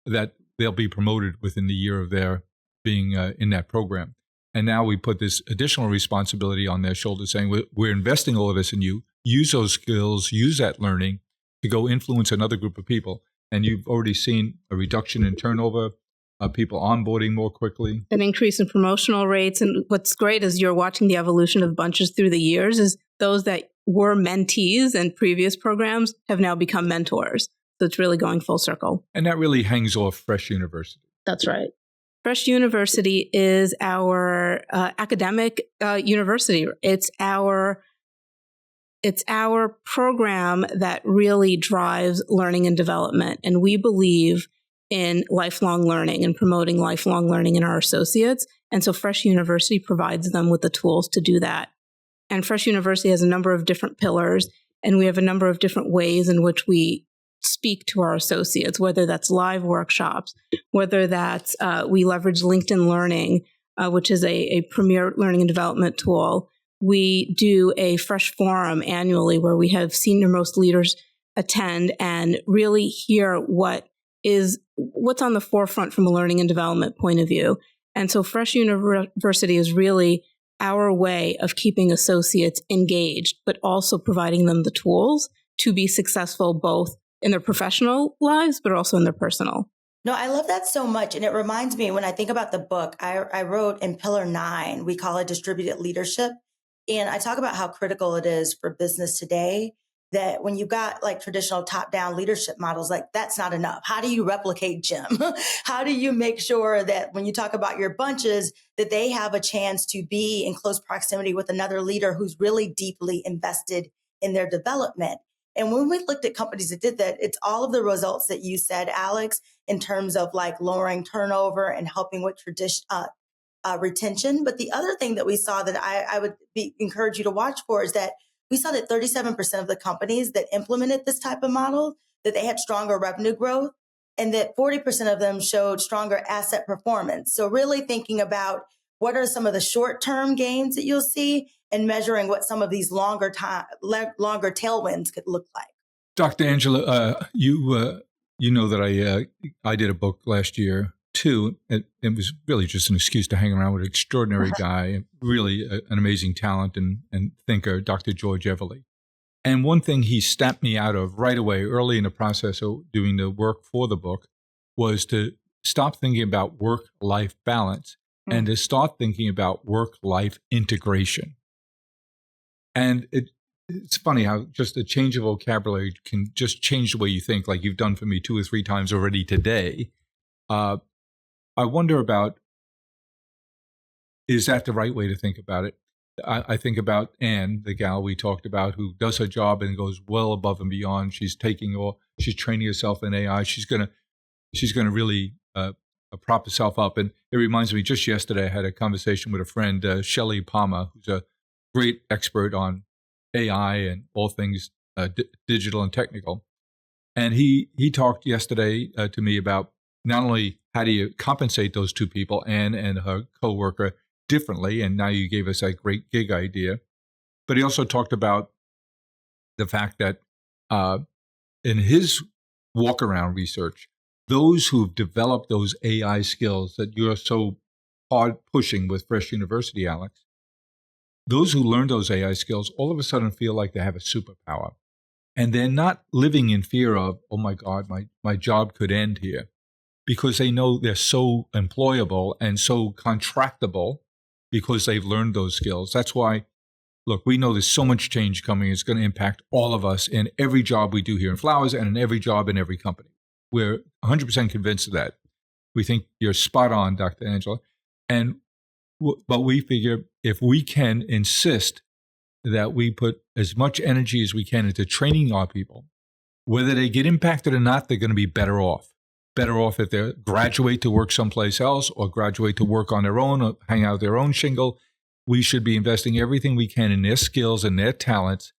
that they'll be promoted within the year of their being in that program. And now we put this additional responsibility on their shoulders, saying we're investing all of this in you. Use those skills, use that learning to go influence another group of people. And you've already seen a reduction in turnover, people onboarding more quickly. An increase in promotional rates. And what's great is you're watching the evolution of Bunches through the years, is those that were mentees in previous programs have now become mentors. So it's really going full circle. And that really hangs off Fresh University. That's right. Fresh University is our academic university. It's our program that really drives learning and development. And we believe in lifelong learning and promoting lifelong learning in our associates. And so Fresh University provides them with the tools to do that. And Fresh University has a number of different pillars, and we have a number of different ways in which we speak to our associates, whether that's live workshops, whether that's we leverage LinkedIn Learning, which is a premier learning and development tool. We do a Fresh Forum annually where we have senior-most leaders attend and really hear what's on the forefront from a learning and development point of view. And so Fresh University is really our way of keeping associates engaged, but also providing them the tools to be successful both in their professional lives, but also in their personal. No, I love that so much. And it reminds me when I think about the book, I wrote in Pillar 9, we call it distributed leadership. And I talk about how critical it is for business today that when you've got like traditional top down leadership models, like that's not enough. How do you replicate Jim? How do you make sure that when you talk about your bunches, that they have a chance to be in close proximity with another leader who's really deeply invested in their development? And when we looked at companies that did that, it's all of the results that you said, Alex, in terms of like lowering turnover and helping with retention. But the other thing that we saw that I would encourage you to watch for is that we saw that 37% of the companies that implemented this type of model, that they had stronger revenue growth and that 40% of them showed stronger asset performance. So really thinking about what are some of the short-term gains that you'll see and measuring what some of these longer tailwinds could look like. Dr. Angela, you know that I did a book last year too. It was really just an excuse to hang around with an extraordinary guy, really an amazing talent and thinker, Dr. George Everly. And one thing he snapped me out of right away, early in the process of doing the work for the book, was to stop thinking about work-life balance and to start thinking about work-life integration. And it's funny how just a change of vocabulary can just change the way you think, like you've done for me 2 or 3 times already today. I wonder about, is that the right way to think about it? I think about Anne, the gal we talked about, who does her job and goes well above and beyond. She's training herself in AI. She's gonna really prop herself up. And it reminds me, just yesterday I had a conversation with a friend, Shelley Palmer, who's a great expert on AI and all things digital and technical. And he talked yesterday to me about not only how do you compensate those two people, Anne and her coworker, differently, and now you gave us that great gig idea, but he also talked about the fact that in his walk-around research, those who've developed those AI skills that you're so hard pushing with Fresh University, Alex, those who learn those AI skills all of a sudden feel like they have a superpower. And they're not living in fear of, oh my God, my job could end here, because they know they're so employable and so contractable because they've learned those skills. That's why, look, we know there's so much change coming. It's going to impact all of us in every job we do here in Flowers and in every job in every company. We're 100% convinced of that. We think you're spot on, Dr. Angela. But we figure if we can insist that we put as much energy as we can into training our people, whether they get impacted or not, they're going to be better off. Better off if they graduate to work someplace else or graduate to work on their own or hang out their own shingle. We should be investing everything we can in their skills and their talents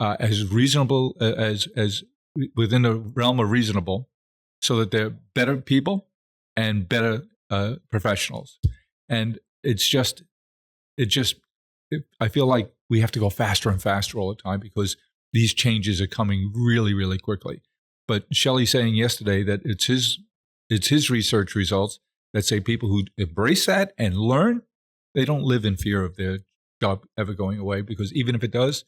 as reasonable as within the realm of reasonable, so that they're better people and better professionals. And I feel like we have to go faster and faster all the time because these changes are coming really, really quickly. But Shelley's saying yesterday that it's his research results that say people who embrace that and learn, they don't live in fear of their job ever going away, because even if it does,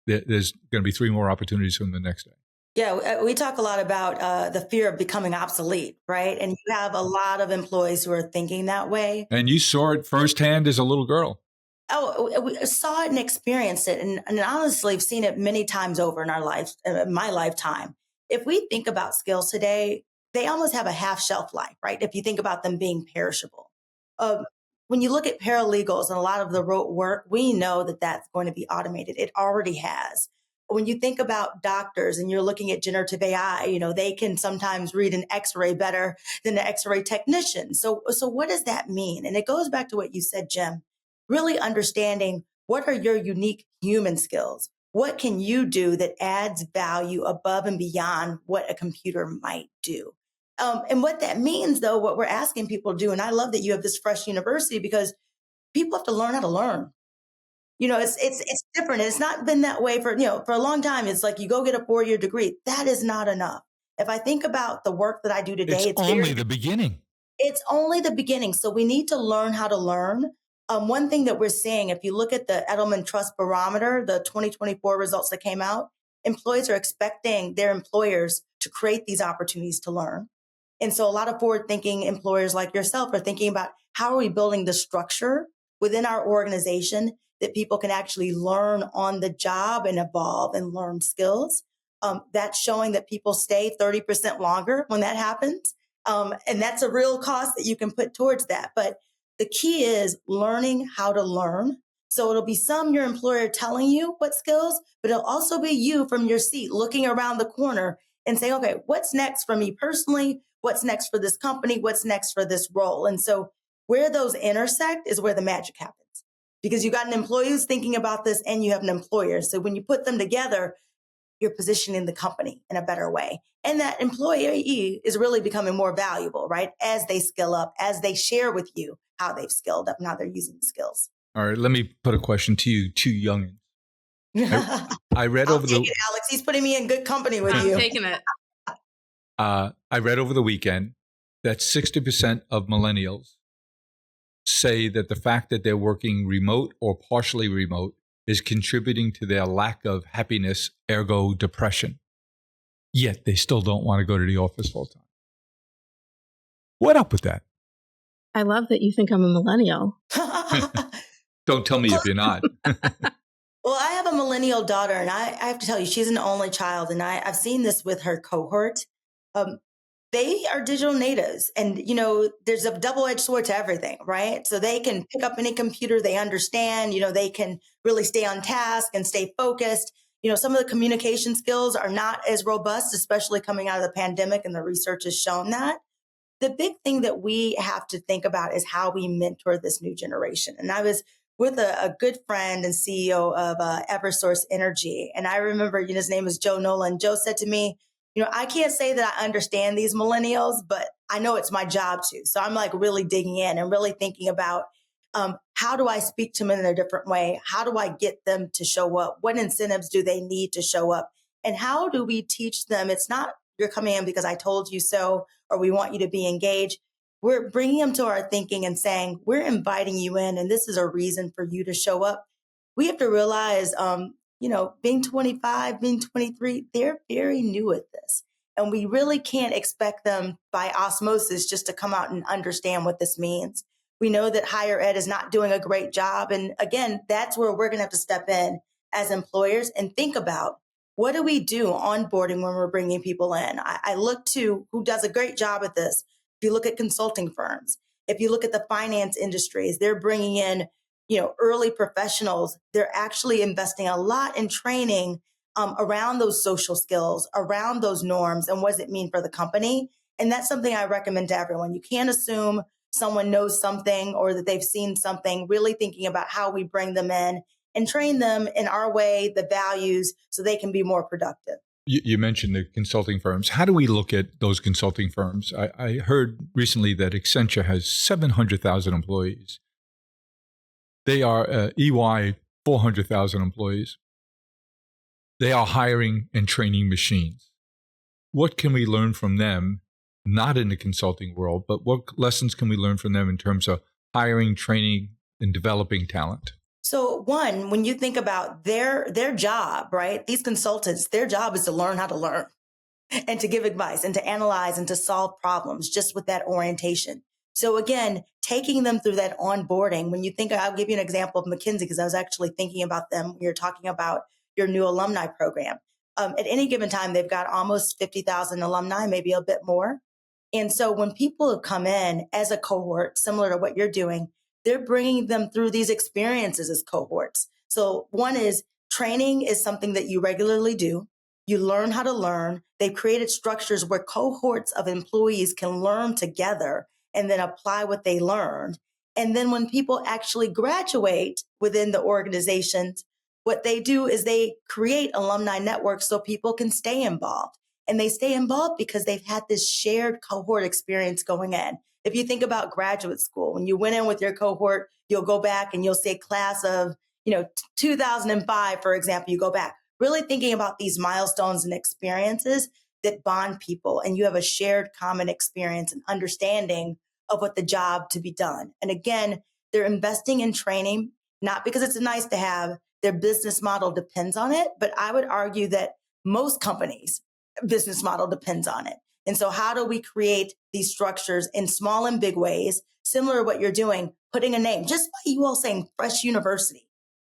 there's going to be 3 more opportunities from the next day. Yeah, we talk a lot about the fear of becoming obsolete, right? And you have a lot of employees who are thinking that way. And you saw it firsthand as a little girl. Oh, we saw it and experienced it. And honestly, I've seen it many times over in our life, my lifetime. If we think about skills today, they almost have a half shelf life, right? If you think about them being perishable. When you look at paralegals and a lot of the rote work, we know that that's going to be automated. It already has. When you think about doctors and you're looking at generative AI, they can sometimes read an X-ray better than an X-ray technician. So what does that mean? And it goes back to what you said, Jim, really understanding what are your unique human skills? What can you do that adds value above and beyond what a computer might do? And what that means, though, what we're asking people to do, and I love that you have this Fresh University, because people have to learn how to learn. It's different. It's not been that way for a long time. It's like you go get a 4-year degree. That is not enough. If I think about the work that I do today, it's only the beginning. It's only the beginning. So we need to learn how to learn. One thing that we're seeing, if you look at the Edelman Trust Barometer, the 2024 results that came out, employees are expecting their employers to create these opportunities to learn. And so a lot of forward thinking employers like yourself are thinking about how are we building the structure within our organization that people can actually learn on the job and evolve and learn skills. That's showing that people stay 30% longer when that happens. And that's a real cost that you can put towards that. But the key is learning how to learn. So it'll be your employer telling you what skills, but it'll also be you from your seat looking around the corner and saying, okay, what's next for me personally? What's next for this company? What's next for this role? And so where those intersect is where the magic happens, because you got an employee who's thinking about this and you have an employer. So when you put them together, you're positioning the company in a better way. And that employee is really becoming more valuable, right? As they skill up, as they share with you how they've skilled up and how they're using the skills. All right, let me put a question to you, two youngins. I read I'll over take it, Alex. He's putting me in good company with you. I'm taking it. I read over the weekend that 60% of millennials say that the fact that they're working remote or partially remote is contributing to their lack of happiness, ergo depression. Yet they still don't want to go to the office full time. What up with that? I love that you think I'm a millennial. Don't tell me if you're not. Well, I have a millennial daughter, and I have to tell you, she's an only child, and I've seen this with her cohort. They are digital natives, and there's a double-edged sword to everything, right? So they can pick up any computer, they understand, they can really stay on task and stay focused. Some of the communication skills are not as robust, especially coming out of the pandemic, and the research has shown that. The big thing that we have to think about is how we mentor this new generation. And I was with a good friend and CEO of Eversource Energy. And I remember, his name is Joe Nolan. Joe said to me, I can't say that I understand these millennials, but I know it's my job to. So I'm like really digging in and really thinking about how do I speak to them in a different way? How do I get them to show up? What incentives do they need to show up? And how do we teach them? It's not you're coming in because I told you so, or we want you to be engaged. We're bringing them to our thinking and saying, we're inviting you in, and this is a reason for you to show up. We have to realize, being 25, being 23, they're very new at this. And we really can't expect them by osmosis just to come out and understand what this means. We know that higher ed is not doing a great job. And again, that's where we're going to have to step in as employers and think about, what do we do onboarding when we're bringing people in? I look to who does a great job at this. If you look at consulting firms, if you look at the finance industries, they're bringing in, early professionals. They're actually investing a lot in training around those social skills, around those norms, and what does it mean for the company? And that's something I recommend to everyone. You can't assume someone knows something or that they've seen something. Really thinking about how we bring them in and train them in our way, the values, so they can be more productive. You mentioned the consulting firms. How do we look at those consulting firms? I heard recently that Accenture has 700,000 employees. They are EY, 400,000 employees. They are hiring and training machines. What can we learn from them, not in the consulting world, but what lessons can we learn from them in terms of hiring, training, and developing talent? So one, when you think about their job, right? These consultants, their job is to learn how to learn and to give advice and to analyze and to solve problems just with that orientation. So again, taking them through that onboarding, when you think, I'll give you an example of McKinsey, because I was actually thinking about them when you're talking about your new alumni program. At any given time, they've got almost 50,000 alumni, maybe a bit more. And so when people have come in as a cohort, similar to what you're doing, they're bringing them through these experiences as cohorts. So one is training is something that you regularly do. You learn how to learn. They've created structures where cohorts of employees can learn together and then apply what they learned. And then when people actually graduate within the organizations, what they do is they create alumni networks so people can stay involved. And they stay involved because they've had this shared cohort experience going in. If you think about graduate school, when you went in with your cohort, you'll go back and you'll see a class of, 2005, for example, you go back, really thinking about these milestones and experiences that bond people. And you have a shared common experience and understanding of what the job to be done. And again, they're investing in training, not because it's nice to have. Their business model depends on it. But I would argue that most companies' business model depends on it. And so how do we create these structures in small and big ways, similar to what you're doing, putting a name, just by you all saying Fresh University.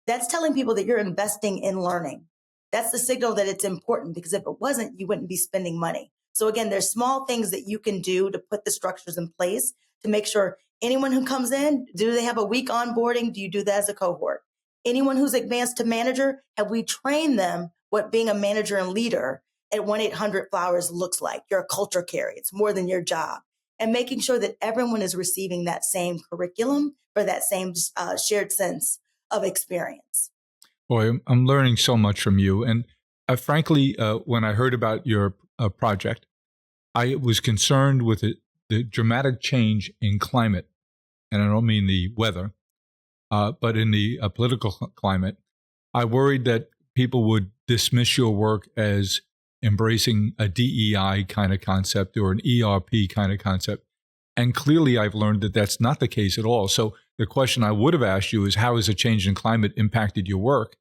That's telling people that you're investing in learning. That's the signal that it's important, because if it wasn't, you wouldn't be spending money. So again, there's small things that you can do to put the structures in place to make sure anyone who comes in, do they have a week onboarding? Do you do that as a cohort? Anyone who's advanced to manager, have we trained them what being a manager and leader at 1-800-Flowers looks like? You're a culture carrier. It's more than your job. And making sure that everyone is receiving that same curriculum for that same shared sense of experience. Boy, I'm learning so much from you. And frankly, when I heard about your project, I was concerned with the dramatic change in climate. And I don't mean the weather, but in the political climate. I worried that people would dismiss your work as embracing a DEI kind of concept or an ERP kind of concept. And clearly, I've learned that that's not the case at all. So the question I would have asked you is, how has a change in climate impacted your work?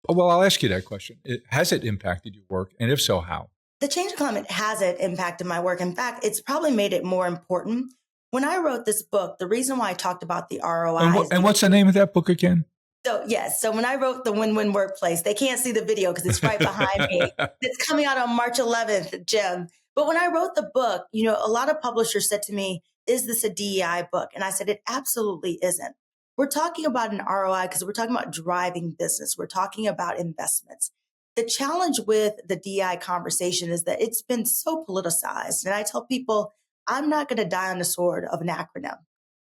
Well, I'll ask you that question. Has it impacted your work? And if so, how? The change in climate hasn't impacted my work. In fact, it's probably made it more important. When I wrote this book, the reason why I talked about the ROI and what's the name of that book again? So yes, so when I wrote The Win-Win Workplace, they can't see the video because it's right behind me. It's coming out on March 11th, Jim. But when I wrote the book, a lot of publishers said to me, is this a DEI book? And I said, it absolutely isn't. We're talking about an ROI because we're talking about driving business. We're talking about investments. The challenge with the DEI conversation is that it's been so politicized. And I tell people, I'm not going to die on the sword of an acronym.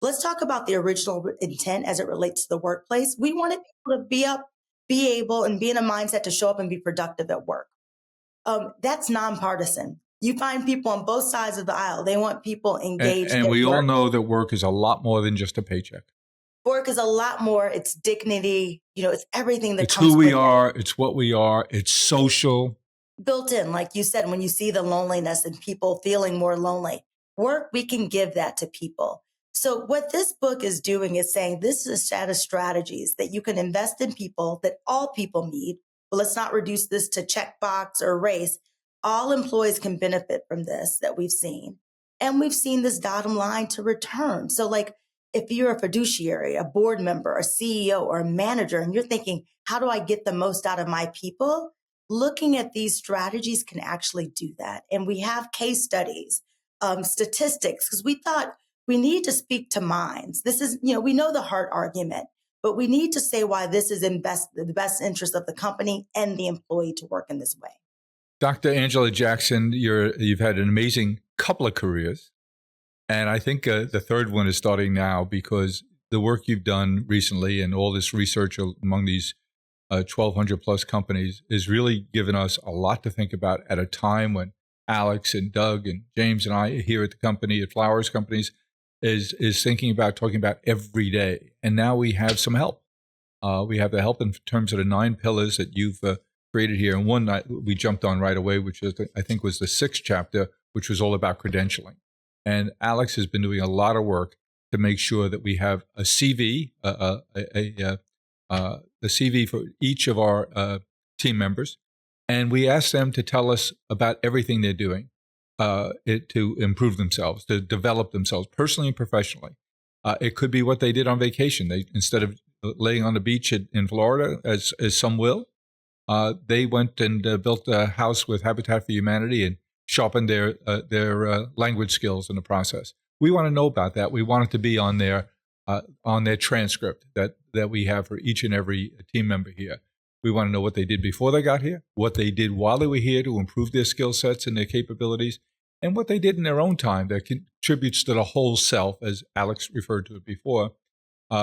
Let's talk about the original intent as it relates to the workplace. We wanted people to be able, and be in a mindset to show up and be productive at work. That's nonpartisan. You find people on both sides of the aisle. They want people engaged. And we all know that work is a lot more than just a paycheck. Work is a lot more. It's dignity. It's everything that it's comes who we with are. it. It's what we are. It's social. Built in, like you said, when you see the loneliness and people feeling more lonely, work, we can give that to people. So what this book is doing is saying this is a set of strategies that you can invest in people, that all people need. But let's not reduce this to checkbox or race. All employees can benefit from this that we've seen. And we've seen this bottom line to return. So like if you're a fiduciary, a board member, a CEO, or a manager, and you're thinking, how do I get the most out of my people? Looking at these strategies can actually do that. And we have case studies, statistics, because we thought we need to speak to minds. This is, we know the heart argument, but we need to say why this is in the best interest of the company and the employee to work in this way. Dr. Angela Jackson, you've had an amazing couple of careers. And I think the third one is starting now, because the work you've done recently and all this research among these 1,200 plus companies is really given us a lot to think about at a time when Alex and Doug and James and I here at the company, at Flowers Companies, is thinking about, talking about every day. And now we have some help. We have the help in terms of the 9 pillars that you've created here. And one that we jumped on right away, which is, I think was the 6th chapter, which was all about credentialing. And Alex has been doing a lot of work to make sure that we have a CV, the CV for each of our team members. And we ask them to tell us about everything they're doing to improve themselves, to develop themselves personally and professionally. It could be what they did on vacation. They, instead of laying on the beach in Florida, as some will, they went and built a house with Habitat for Humanity and sharpened their language skills in the process. We want to know about that. We want it to be on their transcript that we have for each and every team member here. We want to know what they did before they got here, what they did while they were here to improve their skill sets and their capabilities, and what they did in their own time that contributes to the whole self, as Alex referred to it before.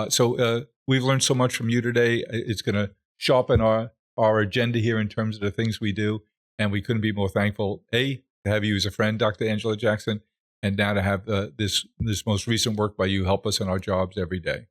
So we've learned so much from you today. It's going to sharpen our agenda here in terms of the things we do, and we couldn't be more thankful, to have you as a friend, Dr. Angela Jackson, and now to have this most recent work by you help us in our jobs every day.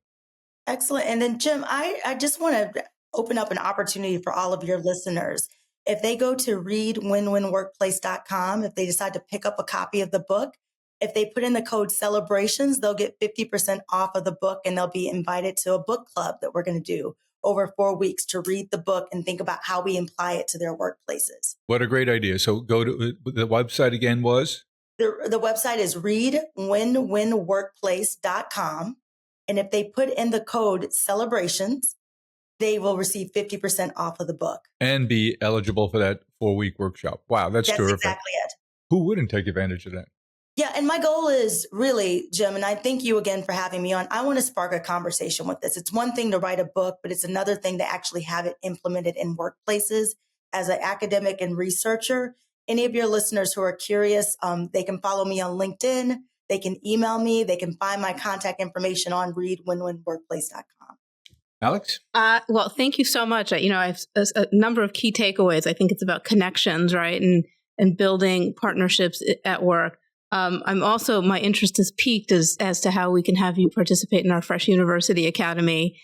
Excellent. And then, Jim, I just want to open up an opportunity for all of your listeners. If they go to readwinwinworkplace.com, if they decide to pick up a copy of the book, if they put in the code celebrations, they'll get 50% off of the book, and they'll be invited to a book club that we're going to do over 4 weeks to read the book and think about how we apply it to their workplaces. What a great idea. So go to the website again was? The website is readwinwinworkplace.com. And if they put in the code celebrations, they will receive 50% off of the book. And be eligible for that 4-week workshop. Wow, that's terrific. Exactly it. Who wouldn't take advantage of that? Yeah. And my goal is really, Jim, and I thank you again for having me on. I want to spark a conversation with this. It's one thing to write a book, but it's another thing to actually have it implemented in workplaces. As an academic and researcher, any of your listeners who are curious, they can follow me on LinkedIn. They can email me. They can find my contact information on readwinwinworkplace.com. Alex? Well, thank you so much. I have a number of key takeaways. I think it's about connections, right? And building partnerships at work. I'm also, my interest is piqued as to how we can have you participate in our Fresh University Academy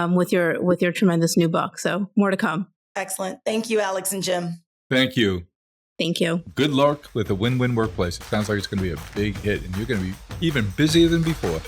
with your tremendous new book. So more to come. Excellent. Thank you, Alex and Jim. Thank you. Thank you. Good luck with the Win-Win Workplace. It sounds like it's going to be a big hit, and you're going to be even busier than before.